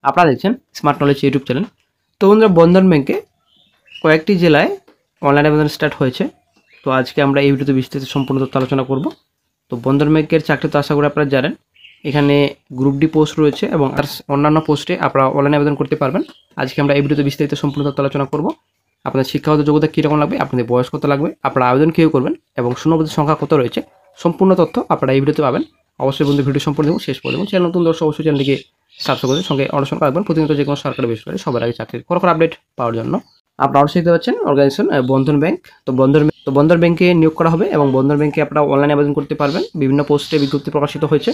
আপনারা দেখছেন smart knowledge YouTube channel. তো বন্ধুরা, বন্ধন ব্যাংকে কয়েকটি জেলায় অনলাইন আবেদন স্টার্ট হয়েছে। তো আজকে আমরা এই ভিডিওতে বিস্তারিত সম্পূর্ণ তথ্য আলোচনা করব। তো বন্ধন ব্যাংকের চাকরি তো আশা করি আপনারা জানেন, এখানে গ্রুপ ডি পোস্ট রয়েছে এবং আর অন্যান্য পোস্টে আপনারা অনলাইনে আবেদন করতে পারবেন। আজকে আমরা এই ভিডিওতে বিস্তারিত সম্পূর্ণ তথ্য আলোচনা করব। আপনাদের শিক্ষাগত যোগ্যতা কীরকম লাগবে, আপনাদের বয়স কত লাগবে, আপনারা আবেদন কীভাবে করবেন এবং শূন্যপদের সংখ্যা কত রয়েছে, সম্পূর্ণ তথ্য আপনারা এই ভিডিওতে পাবেন। অবশ্যই বন্ধু ভিডিও সম্পূর্ণ দেখুন শেষ পর্যন্ত। চ্যানেল নতুন দর্শক অবশ্যই চ্যানেলটিকে সাবস্ক্রাইব করে সঙ্গে অনুসরণ রাখবেন প্রতিনিয়ত যে কোনো সরকারি বেসরকারি সবার আগে চাকরির খবর আপডেট পাওয়ার জন্য। আপনারা অবশ্যই দেখতে পাচ্ছেন অর্গানাইজেশন বন্ধন ব্যাংক। তো বন্ধন ব্যাংকে নিয়োগ করা হবে এবং বন্ধন ব্যাংকে আপনারা অনলাইনে আবেদন করতে পারবেন। বিভিন্ন পোস্টে বিজ্ঞপ্তি প্রকাশিত হয়েছে।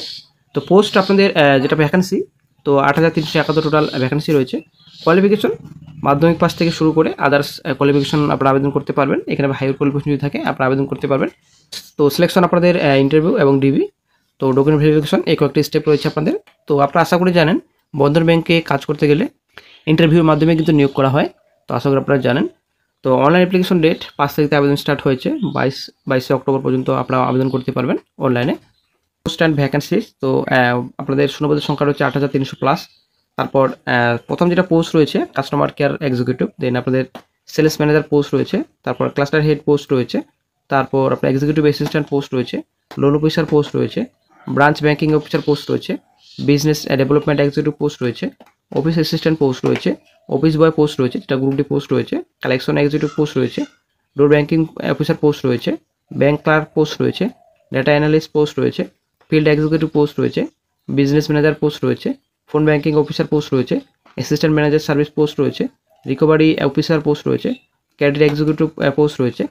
তো পোস্ট আপনাদের যেটা ভ্যাকেন্সি, তো 8,371 টোটাল ভ্যাকেন্সি রয়েছে। কোয়ালিফিকেশন মাধ্যমিক পাস থেকে শুরু করে আদার্স কোয়ালিফিকেশন আপনারা আবেদন করতে পারবেন। এখানে হাইয়ার কোয়ালিফিকেশন যদি থাকে আপনারা আবেদন করতে পারবেন। তো সিলেকশন আপনাদের ইন্টারভিউ এবং ডিবি, তো ডকুমেন্ট ভেরিফিকেশন, এই কয়েকটি স্টেপ রয়েছে আপনাদের। তো আপনারা আশা করি জানেন বন্ধন ব্যাংকে কাজ করতে গেলে ইন্টারভিউর মাধ্যমে কিন্তু নিয়োগ করা হয়। তো আশা করি আপনারা জানেন। তো অনলাইন অ্যাপ্লিকেশন ডেট 5 তারিখে আবেদন স্টার্ট হয়েছে, 22 অক্টোবর পর্যন্ত আপনারা আবেদন করতে পারবেন অনলাইনে। পোস্ট অ্যান্ড ভ্যাকেন্সিজ, তো আপনাদের শূন্যপদের সংখ্যা রয়েছে 8,300 প্লাস। তারপর প্রথম যেটা পোস্ট রয়েছে কাস্টমার কেয়ার এক্সিকিউটিভ, দেন আপনাদের সেলস ম্যানেজার পোস্ট রয়েছে, তারপর ক্লাস্টার হেড পোস্ট রয়েছে, তারপর আপনার এক্সিকিউটিভ অ্যাসিস্ট্যান্ট পোস্ট রয়েছে, লোন অফিসার পোস্ট রয়েছে, ব্রাঞ্চ ব্যাংকিং অফিসার পোস্ট রয়েছে, বিজনেস ডেভেলপমেন্ট এক্সিকিউটিভ পোস্ট রয়েছে, অফিস অ্যাসিস্ট্যান্ট পোস্ট রয়েছে, অফিস বয় পোস্ট রয়েছে যেটা গ্রুপ ডি পোস্ট রয়েছে, কালেকশন এক্সিকিউটিভ পোস্ট রয়েছে, ডোর ব্যাংকিং অফিসার পোস্ট রয়েছে, ব্যাংক ক্লার্ক পোস্ট রয়েছে, ডেটা অ্যানালিস্ট পোস্ট রয়েছে, ফিল্ড এক্সিকিউটিভ পোস্ট রয়েছে, বিজনেস ম্যানেজার পোস্ট রয়েছে, ফোন ব্যাংকিং অফিসার পোস্ট রয়েছে, অ্যাসিস্ট্যান্ট ম্যানেজার সার্ভিস পোস্ট রয়েছে, রিকভারি অফিসার পোস্ট রয়েছে, ক্যাডার এক্সিকিউটিভ পোস্ট রয়েছে।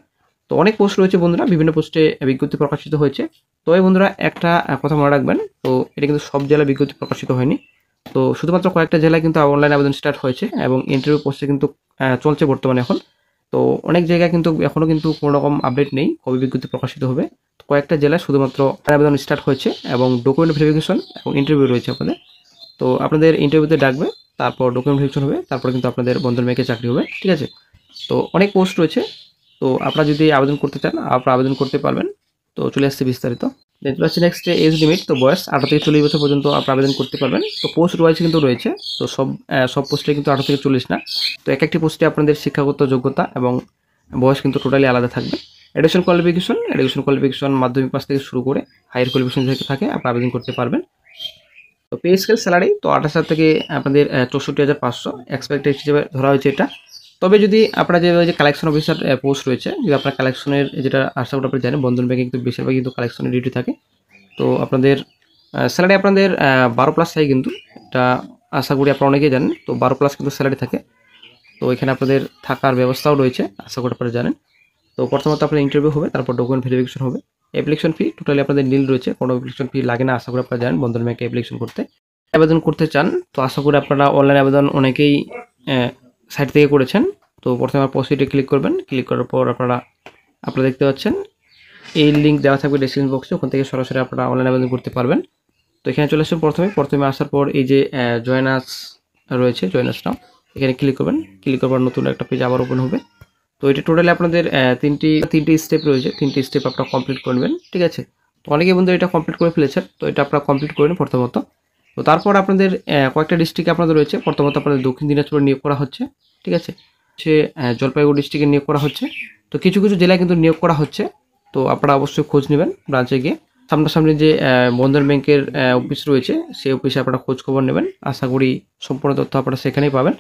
তো অনেক পোস্ট রয়েছে বন্ধুরা, বিভিন্ন পোস্টে বিজ্ঞপ্তি প্রকাশিত হয়েছে। তবে বন্ধুরা একটা কথা মনে রাখবেন, তো এটা কিন্তু সব জেলায় বিজ্ঞপ্তি প্রকাশিত হয়নি। তো শুধুমাত্র কয়েকটা জেলায় কিন্তু অনলাইন আবেদন স্টার্ট হয়েছে এবং ইন্টারভিউ পোস্টে কিন্তু চলছে বর্তমানে এখন। তো অনেক জায়গায় কিন্তু এখনও কিন্তু কোনো রকম আপডেট নেই কবে বিজ্ঞপ্তি প্রকাশিত হবে। কয়েকটা জেলায় শুধুমাত্র আবেদন স্টার্ট হয়েছে এবং ডকুমেন্ট ভেরিফিকেশন এবং ইন্টারভিউ রয়েছে আপনাদের। তো আপনাদের ইন্টারভিউতে ডাকবে, তারপর ডকুমেন্ট ভেরিফিকেশন হবে, তারপর কিন্তু আপনাদের বন্ধন ব্যাংকে চাকরি হবে। ঠিক আছে, তো অনেক পোস্ট রয়েছে। তো আপনারা যদি আবেদন করতে চান আপনারা আবেদন করতে পারবেন। তো চলে আসছে বিস্তারিত। দেখতে পাচ্ছি নেক্সট এজ লিমিট, তো বয়স 18 থেকে 40 বছর পর্যন্ত আপনারা আবেদন করতে পারবেন। তো পোস্ট ওয়াইজ কিন্তু রয়েছে, তো সব পোস্টে কিন্তু 18 থেকে 40 না। তো এক একটি পোস্টে আপনাদের শিক্ষাগত যোগ্যতা এবং বয়স কিন্তু টোটালি আলাদা থাকবে। এডুকেশন কোয়ালিফিকেশন মাধ্যমিক পাস থেকে শুরু করে হায়ার কোয়ালিফিকেশন থেকে থাকে আপনারা আবেদন করতে পারবেন। তো পে স্কেল স্যালারি তো 28,000 থেকে আপনাদের 64,500 এক্সপেক্টেড হিসেবে ধরা হয়েছে এটা। তবে যদি আপনারা যে কালেকশন অফিসার পোস্ট রয়েছে, যদি আপনার কালেকশনের যেটা আশা করি আপনি জানেন বন্ধন ব্যাংকে কিন্তু বেশিরভাগ কিন্তু কালেকশনের ডিউটি থাকে। তো আপনাদের স্যালারি আপনাদের 12 প্লাস থাকে কিন্তু, এটা আশা করি আপনারা অনেকেই জানেন। তো 12 প্লাস কিন্তু স্যালারি থাকে। তো এখানে আপনাদের থাকার ব্যবস্থাও রয়েছে আশা করি আপনারা জানেন। তো প্রথমত আপনার ইন্টারভিউ হবে, তারপর ডকুমেন্ট ভেরিফিকেশন হবে। অ্যাপ্লিকেশন ফি টোটালি আপনাদের নীল রয়েছে, কোনো অ্যাপ্লিকেশন ফি লাগে না আশা করি আপনারা জানেন বন্ধন ব্যাংকে অ্যাপ্লিকেশন করতে। আবেদন করতে চান তো আশা করি আপনারা অনলাইন আবেদন অনেকেই সাইট থেকে করেছেন। তো প্রথমে প্রসিডে ক্লিক করবেন, ক্লিক করার পর আপনারা দেখতে পাচ্ছেন এই লিঙ্ক দেওয়া থাকবে ডেসক্রিপশন বক্সে, ওখান থেকে সরাসরি আপনারা অনলাইন আবেদন করতে পারবেন। তো এখানে চলে আসুন, প্রথমে আসার পর এই যে জয়েন আস রয়েছে, জয়েন আস নাও, এখানে ক্লিক করবেন। ক্লিক করার নতুন একটা পেজ আবার ওপেন হবে। তো এটা টোটালি আপনাদের তিনটি স্টেপ রয়েছে, তিনটি স্টেপ আপনারা কমপ্লিট করবেন। ঠিক আছে, তো অনেকে বন্ধু এটা কমপ্লিট করে ফেলেছেন, তো এটা আপনারা কমপ্লিট করে নিন প্রথমত। তো তারপর আপনাদের কয়েকটা ডিস্ট্রিক্টে আপনাদের রয়েছে। প্রথমত আপনাদের দক্ষিণ দিনাজপুরে নিয়োগ করা হচ্ছে। ঠিক আছে, সে জলপাইগুড়ি ডিস্ট্রিক্টে নিয়োগ করা হচ্ছে। তো কিছু কিছু জেলায় কিন্তু নিয়োগ করা হচ্ছে। তো আপনারা অবশ্যই খোঁজ নেবেন ব্রাঞ্চে গিয়ে। সামনাসামনি যে বন্ধন ব্যাংকের অফিস রয়েছে সেই অফিসে আপনারা খোঁজ খবর নেবেন। আশা করি সম্পূর্ণ তথ্য আপনারা সেখানেই পাবেন।